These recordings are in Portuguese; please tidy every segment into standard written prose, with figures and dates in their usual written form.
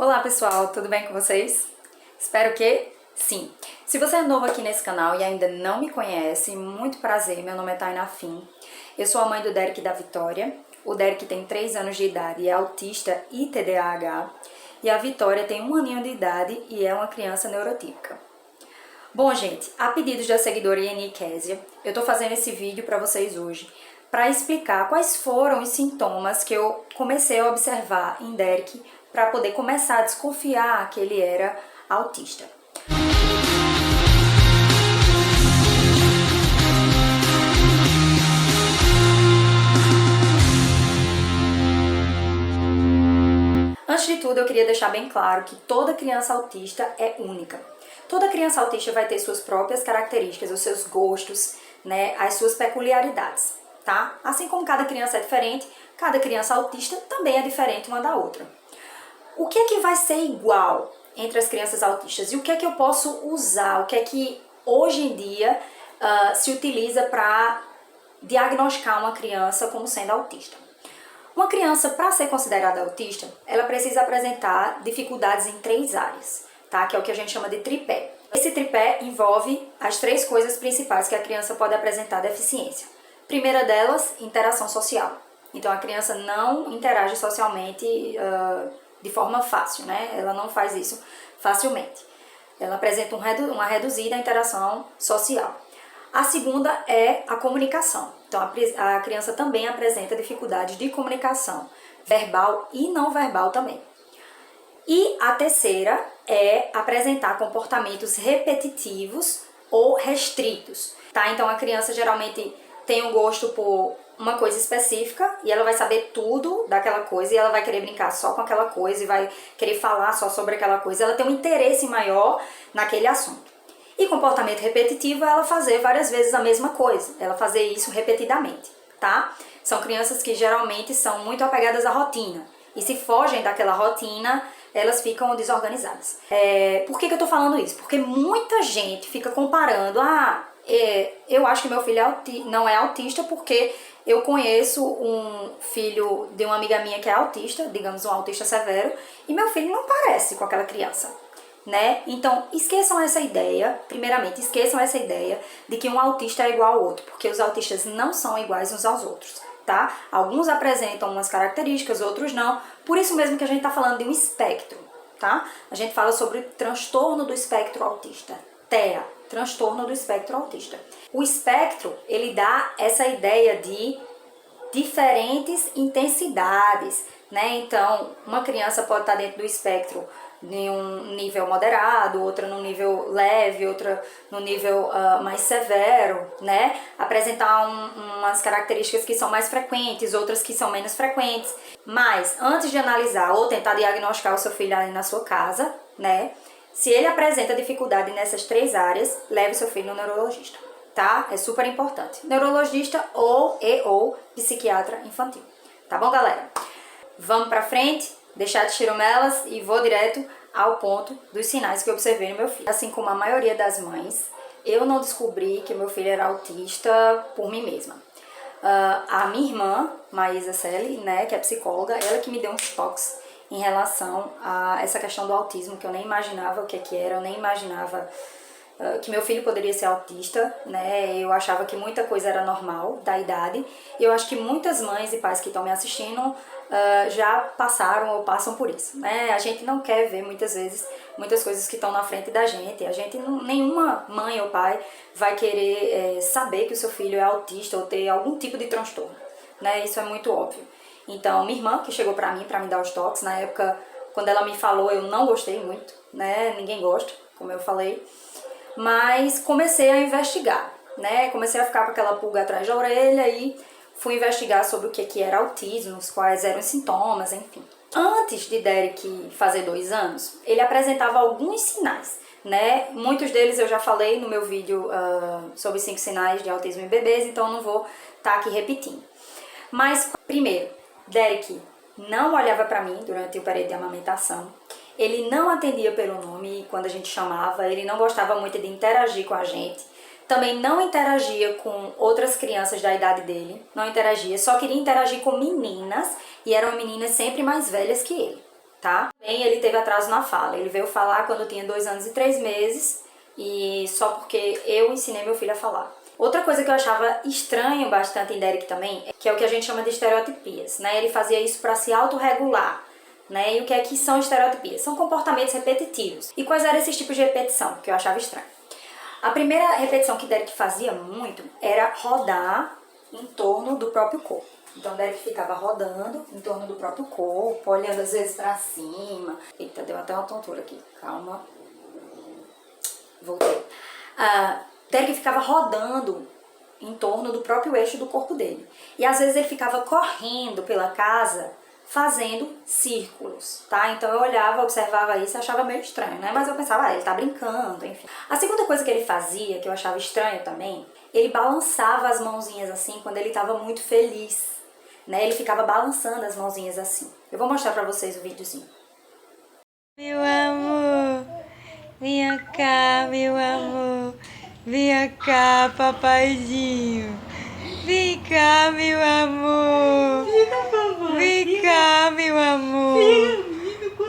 Olá pessoal, tudo bem com vocês? Espero que sim. Se você é novo aqui nesse canal e ainda não me conhece, muito prazer, meu nome é Tainá Fim. Eu sou a mãe do Derek e da Vitória. O Derek tem 3 anos de idade e é autista e TDAH. E a Vitória tem 1 aninho de idade e é uma criança neurotípica. Bom, gente, a pedidos da seguidora Yeni Késia, eu tô fazendo esse vídeo para vocês hoje para explicar quais foram os sintomas que eu comecei a observar em Derek para poder começar a desconfiar que ele era autista. Antes de tudo, eu queria deixar bem claro que toda criança autista é única. Toda criança autista vai ter suas próprias características, os seus gostos, né, as suas peculiaridades, tá? Assim como cada criança é diferente, cada criança autista também é diferente uma da outra. O que é que vai ser igual entre as crianças autistas? E o que é que eu posso usar? O que é que hoje em dia se utiliza para diagnosticar uma criança como sendo autista? Uma criança, para ser considerada autista, ela precisa apresentar dificuldades em 3 áreas, tá? Que é o que a gente chama de tripé. Esse tripé envolve as 3 coisas principais que a criança pode apresentar deficiência. Primeira delas, interação social. Então a criança não interage socialmente de forma fácil, né? Ela não faz isso facilmente. Ela apresenta uma reduzida interação social. A segunda é a comunicação. Então, a criança também apresenta dificuldades de comunicação, verbal e não verbal também. E a terceira é apresentar comportamentos repetitivos ou restritos, tá? Então, a criança geralmente tem um gosto por uma coisa específica e ela vai saber tudo daquela coisa e ela vai querer brincar só com aquela coisa e vai querer falar só sobre aquela coisa. Ela tem um interesse maior naquele assunto. E comportamento repetitivo é ela fazer várias vezes a mesma coisa, ela fazer isso repetidamente, tá? São crianças que geralmente são muito apegadas à rotina e se fogem daquela rotina, elas ficam desorganizadas. Por que eu tô falando isso? Porque muita gente fica comparando, eu acho que meu filho não é autista porque eu conheço um filho de uma amiga minha que é autista, digamos um autista severo, e meu filho não parece com aquela criança. Né? Então, esqueçam essa ideia, primeiramente, esqueçam essa ideia de que um autista é igual ao outro, porque os autistas não são iguais uns aos outros, tá? Alguns apresentam umas características, outros não, por isso mesmo que a gente tá falando de um espectro, tá? A gente fala sobre transtorno do espectro autista, TEA, transtorno do espectro autista. O espectro, ele dá essa ideia de diferentes intensidades, né? Então, uma criança pode estar dentro do espectro em um nível moderado, outra no nível leve, outra no nível mais severo, né? Apresentar umas características que são mais frequentes, outras que são menos frequentes. Mas, antes de analisar ou tentar diagnosticar o seu filho ali na sua casa, né? Se ele apresenta dificuldade nessas 3 áreas, leve seu filho no neurologista, tá? É super importante. Neurologista ou psiquiatra infantil. Tá bom, galera? Vamos pra frente, deixar de chirumelas e vou direto ao ponto dos sinais que eu observei no meu filho. Assim como a maioria das mães, eu não descobri que meu filho era autista por mim mesma. A minha irmã, Maísa Selle, né, que é psicóloga, ela que me deu uns toques em relação a essa questão do autismo, que eu nem imaginava o que era, eu nem imaginava que meu filho poderia ser autista, né? Eu achava que muita coisa era normal da idade. E eu acho que muitas mães e pais que estão me assistindo já passaram ou passam por isso, né? A gente não quer ver muitas vezes muitas coisas que estão na frente da gente. Nenhuma mãe ou pai vai querer saber que o seu filho é autista ou ter algum tipo de transtorno, né? Isso é muito óbvio. Então, minha irmã que chegou pra mim dar os toques, na época, quando ela me falou, eu não gostei muito, né? Ninguém gosta, como eu falei. Mas comecei a investigar, né? Comecei a ficar com aquela pulga atrás da orelha e fui investigar sobre o que era autismo, quais eram os sintomas, enfim. Antes de Derek fazer 2 anos, ele apresentava alguns sinais, né? Muitos deles eu já falei no meu vídeo sobre 5 sinais de autismo em bebês, então eu não vou estar aqui repetindo. Mas, primeiro, Derek não olhava para mim durante o período de amamentação. Ele não atendia pelo nome quando a gente chamava, ele não gostava muito de interagir com a gente. Também não interagia com outras crianças da idade dele, não interagia, só queria interagir com meninas e eram meninas sempre mais velhas que ele. tá? Bem, ele teve atraso na fala. Ele veio falar quando tinha 2 anos e 3 meses e só porque eu ensinei meu filho a falar. Outra coisa que eu achava estranho bastante em Derek também, que é o que a gente chama de estereotipias, né? Ele fazia isso para se autorregular, né? E o que é que são estereotipias? São comportamentos repetitivos. E quais eram esses tipos de repetição, que eu achava estranho? A primeira repetição que Derek fazia muito era rodar em torno do próprio corpo. Então Derek ficava rodando em torno do próprio corpo, olhando às vezes pra cima. Eita, deu até uma tontura aqui. Calma. Voltei. Derek ficava rodando em torno do próprio eixo do corpo dele. E às vezes ele ficava correndo pela casa fazendo círculos, tá? Então eu olhava, observava isso e achava meio estranho, né? Mas eu pensava, ele tá brincando, enfim. A segunda coisa que ele fazia, que eu achava estranho também, ele balançava as mãozinhas assim quando ele tava muito feliz, né? Ele ficava balançando as mãozinhas assim. Eu vou mostrar pra vocês o videozinho. Meu amor, vem cá, meu amor. Vem cá, papaizinho. Vem cá, meu amor. Vem cá, meu amor.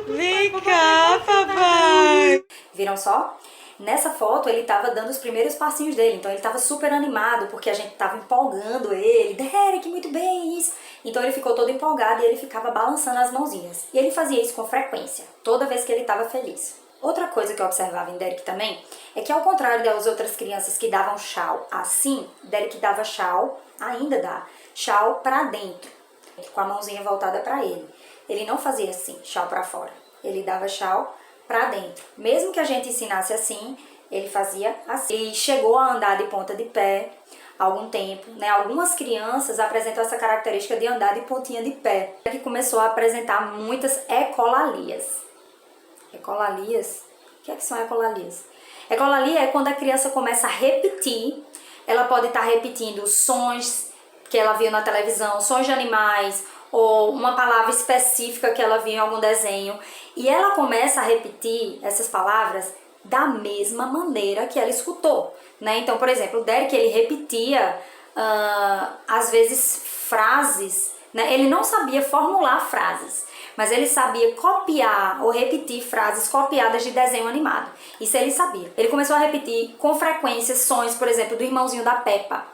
Vem cá, papai. Viram só? Nessa foto ele tava dando os primeiros passinhos dele, então ele tava super animado porque a gente tava empolgando ele. Derek, muito bem, isso. Então ele ficou todo empolgado e ele ficava balançando as mãozinhas. E ele fazia isso com frequência, toda vez que ele tava feliz. Outra coisa que eu observava em Derek também é que, ao contrário das outras crianças que davam tchau assim, Derek dava tchau, ainda dá, tchau pra dentro, com a mãozinha voltada pra ele. Ele não fazia assim, tchau pra fora. Ele dava tchau pra dentro. Mesmo que a gente ensinasse assim, ele fazia assim. Ele chegou a andar de ponta de pé há algum tempo, né? Algumas crianças apresentam essa característica de andar de pontinha de pé. Ele começou a apresentar muitas ecolalias. Ecolalias? O que é que são ecolalias? Ecolalia é quando a criança começa a repetir. Ela pode estar repetindo sons que ela viu na televisão, sons de animais, ou uma palavra específica que ela viu em algum desenho. E ela começa a repetir essas palavras da mesma maneira que ela escutou, né? Então, por exemplo, o Derek, ele repetia, às vezes, frases, né? Ele não sabia formular frases, mas ele sabia copiar ou repetir frases copiadas de desenho animado. Isso ele sabia. Ele começou a repetir com frequência sons, por exemplo, do irmãozinho da Peppa.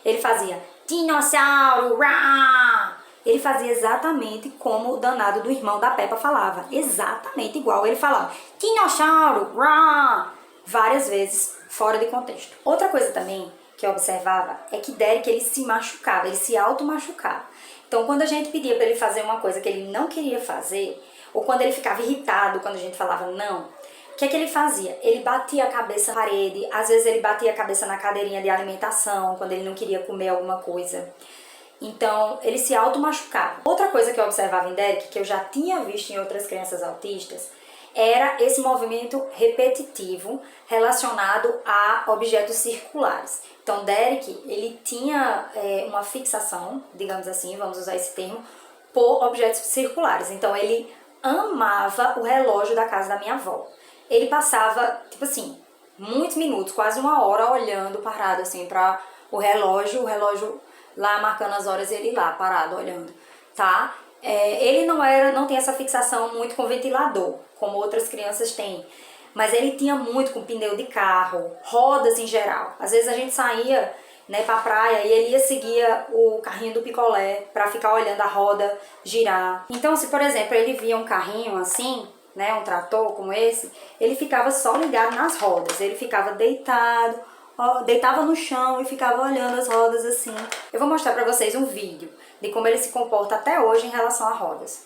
Ele fazia dinossauro, rá! Ele fazia exatamente como o danado do irmão da Peppa falava. Exatamente igual ele falava. Dinossauro, rá! Várias vezes fora de contexto. Outra coisa também que eu observava é que Derek, ele se machucava, ele se auto-machucava. Então, quando a gente pedia para ele fazer uma coisa que ele não queria fazer, ou quando ele ficava irritado quando a gente falava não, o que é que ele fazia? Ele batia a cabeça na parede, às vezes ele batia a cabeça na cadeirinha de alimentação, quando ele não queria comer alguma coisa. Então, ele se auto-machucava. Outra coisa que eu observava em Derek, que eu já tinha visto em outras crianças autistas, era esse movimento repetitivo relacionado a objetos circulares. Então, Derek, ele tinha uma fixação, digamos assim, vamos usar esse termo, por objetos circulares. Então, ele amava o relógio da casa da minha avó. Ele passava, tipo assim, muitos minutos, quase 1 hora, olhando parado, assim, para o relógio lá marcando as horas e ele lá, parado, olhando, tá? Ele não tem essa fixação muito com ventilador, como outras crianças têm, mas ele tinha muito com pneu de carro, rodas em geral. Às vezes a gente saía, né, pra praia e ele seguia o carrinho do picolé pra ficar olhando a roda girar. Então, se por exemplo ele via um carrinho assim, né, um trator como esse, ele ficava só ligado nas rodas, ele ficava deitado, deitava no chão e ficava olhando as rodas assim. Eu vou mostrar pra vocês um vídeo de como ele se comporta até hoje em relação a rodas.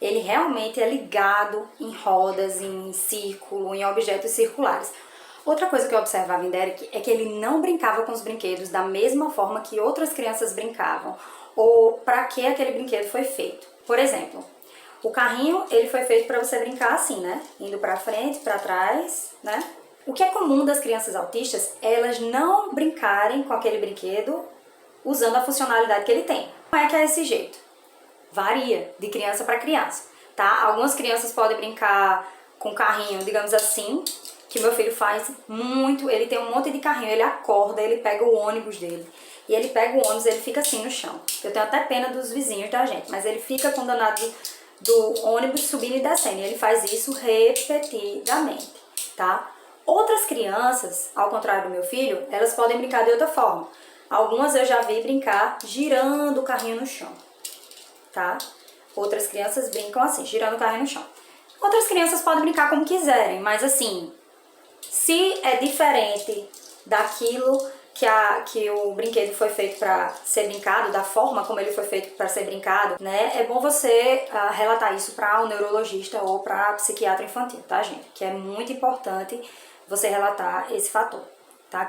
Ele realmente é ligado em rodas, em círculo, em objetos circulares. Outra coisa que eu observava em Derek é que ele não brincava com os brinquedos da mesma forma que outras crianças brincavam, ou para que aquele brinquedo foi feito. Por exemplo, o carrinho, ele foi feito para você brincar assim, né? Indo para frente, para trás, né? O que é comum das crianças autistas é elas não brincarem com aquele brinquedo usando a funcionalidade que ele tem. Não é que é desse jeito. Varia de criança para criança, tá? Algumas crianças podem brincar com carrinho, digamos assim, que meu filho faz muito, ele tem um monte de carrinho, ele acorda, ele pega o ônibus dele. E ele pega o ônibus, ele fica assim no chão. Eu tenho até pena dos vizinhos da gente, mas ele fica com o danado do ônibus subindo e descendo. E ele faz isso repetidamente, tá? Outras crianças, ao contrário do meu filho, elas podem brincar de outra forma. Algumas eu já vi brincar girando o carrinho no chão, tá? Outras crianças brincam assim, girando o carrinho no chão. Outras crianças podem brincar como quiserem, mas assim, se é diferente daquilo que o brinquedo foi feito para ser brincado, da forma como ele foi feito para ser brincado, né? É bom você relatar isso para um neurologista ou para psiquiatra infantil, tá, gente? Que é muito importante você relatar esse fator, tá?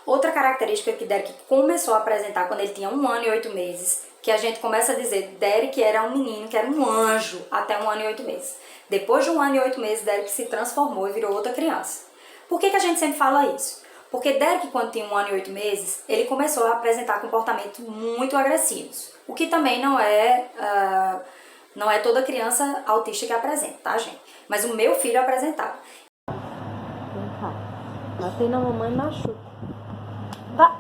Outra característica que Derek começou a apresentar quando ele tinha 1 ano e 8 meses, que a gente começa a dizer, Derek era um menino, que era um anjo até 1 ano e 8 meses. Depois de 1 ano e 8 meses, Derek se transformou e virou outra criança. Por que a gente sempre fala isso? Porque Derek, quando tinha 1 ano e 8 meses, ele começou a apresentar comportamentos muito agressivos. O que também não é toda criança autista que apresenta, tá, gente? Mas o meu filho apresentava. Vem cá. Bater na mamãe machuca. Tá.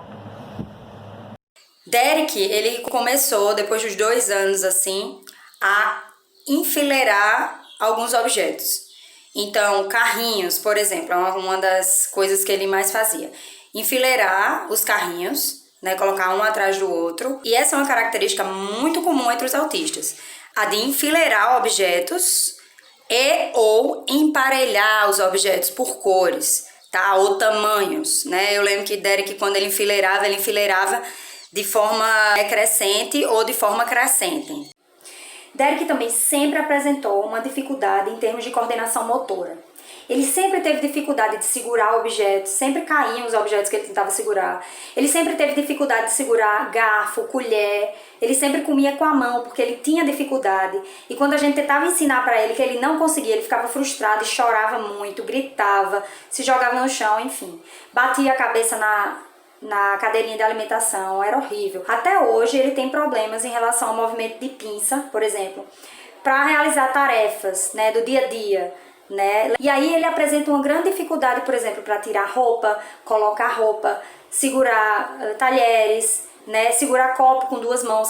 Derek, ele começou, depois dos 2 anos, assim, a enfileirar alguns objetos. Então, carrinhos, por exemplo, é uma das coisas que ele mais fazia. Enfileirar os carrinhos, né, colocar um atrás do outro. E essa é uma característica muito comum entre os autistas. A de enfileirar objetos ou emparelhar os objetos por cores, tá? Ou tamanhos, né? Eu lembro que Derek, quando ele enfileirava de forma decrescente ou de forma crescente. Derek também sempre apresentou uma dificuldade em termos de coordenação motora. Ele sempre teve dificuldade de segurar objetos, sempre caíam os objetos que ele tentava segurar. Ele sempre teve dificuldade de segurar garfo, colher. Ele sempre comia com a mão porque ele tinha dificuldade. E quando a gente tentava ensinar para ele que ele não conseguia, ele ficava frustrado e chorava muito, gritava, se jogava no chão, enfim. Batia a cabeça na cadeirinha de alimentação, era horrível. Até hoje ele tem problemas em relação ao movimento de pinça, por exemplo, para realizar tarefas, né, do dia a dia, né? E aí ele apresenta uma grande dificuldade, por exemplo, para tirar roupa, colocar roupa, segurar talheres, né, segurar copo com 2 mãos.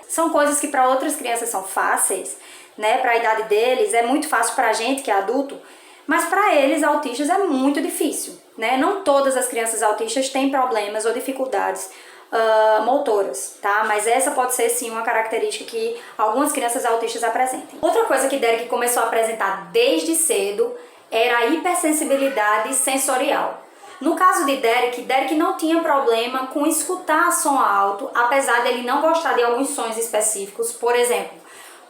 São coisas que para outras crianças são fáceis, né, para a idade deles, é muito fácil para a gente que é adulto, mas para eles, autistas, é muito difícil, né? Não todas as crianças autistas têm problemas ou dificuldades motoras, tá? Mas essa pode ser, sim, uma característica que algumas crianças autistas apresentem. Outra coisa que Derek começou a apresentar desde cedo era a hipersensibilidade sensorial. No caso de Derek não tinha problema com escutar som alto, apesar dele não gostar de alguns sons específicos. Por exemplo,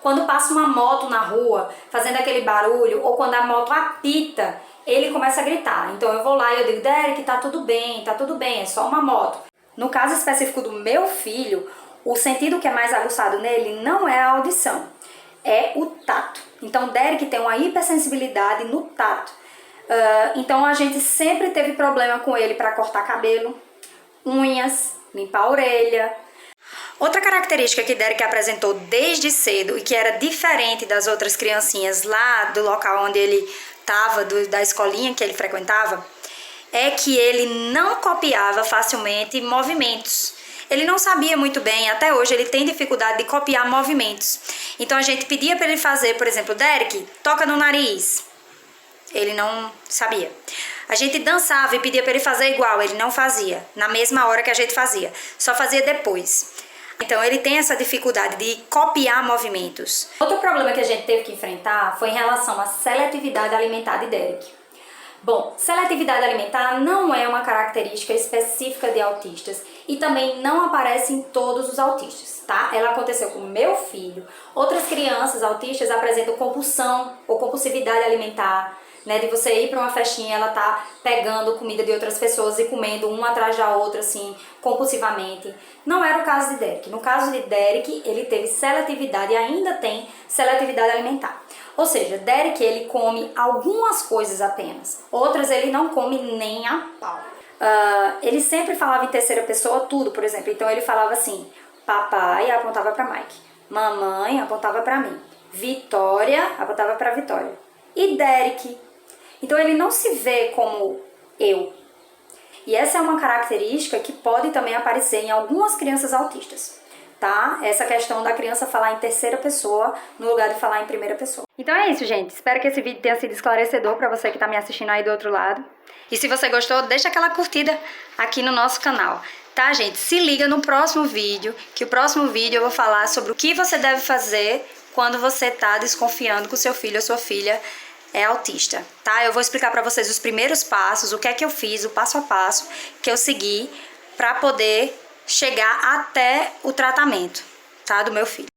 quando passa uma moto na rua, fazendo aquele barulho, ou quando a moto apita, ele começa a gritar. Então eu vou lá e eu digo, Derek, tá tudo bem, é só uma moto. No caso específico do meu filho, o sentido que é mais aguçado nele não é a audição, é o tato. Então Derek tem uma hipersensibilidade no tato. Então a gente sempre teve problema com ele para cortar cabelo, unhas, limpar a orelha. Outra característica que Derek apresentou desde cedo e que era diferente das outras criancinhas lá do local onde ele estava, da escolinha que ele frequentava, é que ele não copiava facilmente movimentos. Ele não sabia muito bem, até hoje ele tem dificuldade de copiar movimentos. Então a gente pedia para ele fazer, por exemplo, Derek, toca no nariz. Ele não sabia. A gente dançava e pedia para ele fazer igual, ele não fazia, na mesma hora que a gente fazia, só fazia depois. Então ele tem essa dificuldade de copiar movimentos. Outro problema que a gente teve que enfrentar foi em relação à seletividade alimentar de Derek. Bom, seletividade alimentar não é uma característica específica de autistas e também não aparece em todos os autistas, tá? Ela aconteceu com meu filho. Outras crianças autistas apresentam compulsão ou compulsividade alimentar, né? De você ir para uma festinha, ela tá pegando comida de outras pessoas e comendo uma atrás da outra, assim, compulsivamente. Não era o caso de Derek. No caso de Derek, ele teve seletividade e ainda tem seletividade alimentar. Ou seja, Derek, ele come algumas coisas apenas. Outras ele não come nem a pau. Ele sempre falava em terceira pessoa tudo, por exemplo. Então ele falava assim, papai apontava para Mike. Mamãe apontava para mim. Vitória apontava para Vitória. E Derek, Então ele não se vê como eu. E essa é uma característica que pode também aparecer em algumas crianças autistas, tá? Essa questão da criança falar em terceira pessoa no lugar de falar em primeira pessoa. Então é isso, gente. Espero que esse vídeo tenha sido esclarecedor pra você que tá me assistindo aí do outro lado. E se você gostou, deixa aquela curtida aqui no nosso canal. Tá, gente? Se liga no próximo vídeo, que o próximo vídeo eu vou falar sobre o que você deve fazer quando você tá desconfiando que o seu filho ou sua filha é autista, tá? Eu vou explicar pra vocês os primeiros passos, o que é que eu fiz, o passo a passo que eu segui pra poder chegar até o tratamento, tá? Do meu filho.